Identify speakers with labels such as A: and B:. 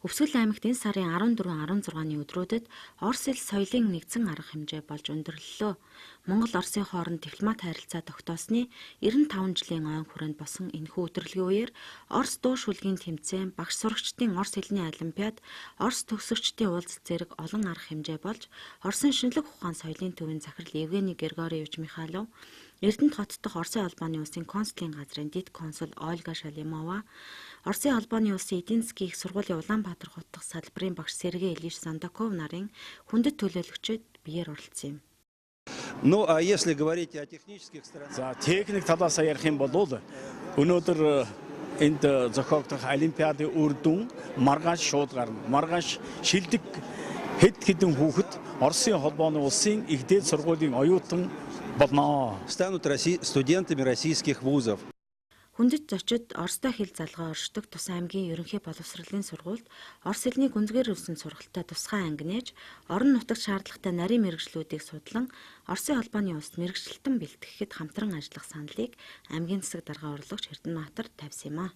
A: Өвсгөл аймагт энэ сарын 14-16-ны өдрүүдэд Орос хэл соёлын нэгдсэн арга хэмжээ болж өндөрлөлөө. Монгол Оросын хооронд дипломат харилцаа тогтоосны 95 жилийн ойн хүрээнд босон энэхүү өдөрлөгийн үеэр Орос дуу шүлгийн тэмцээн, багш сурагчдын Орос хэлний олимпиад, Орос төгсөгчдийн уулзалт зэрэг олон арга хэмжээ болж Оросын шинжлэх ухаан соёлын төвийн захирал Евгений Григорьевич Михайлов, Эрдэнэт хот дахь Оросын холбооны улсын консулын газрын дэд консул Ольга Шалимова, Оросын холбооны улсын эдийн засгийн их сургуулийн Улаанбаатар хот дахь салбарын багш Сергей Ильич Сандаков нарын хүндэт төлөөлөгчид биеэр оролцсон юм.
B: Ну, а если говорить о технических сторонах...
C: За, техник талаас ярих юм бол өнөөдөр энд зохиогдох олимпиадын үр дүн маргааш шууд гарна. Маргааш шилдэг хэд хэдэн хүүхэд Оросын холбооны улсын их дээд сургуулийн оюутан болно.
B: Станут студентами российских вузов.
A: Хүндэт зочид Оростой хэл залгаа оршдог Тус аймгийн ерөнхий боловсролын сургуульд Орос хэлний гүнзгийр өвсөн сургалтад тусгай анги нээж, орон нутагт шаардлагатай нарийн мэргэжлүүдийг судлан Оросын холбооны улсад мэргэжилтэн бэлтгэхэд хамтран ажиллах саналыг аймгийн засаг дарга урлагч Эрдэнэбаатар тавьсан юм а.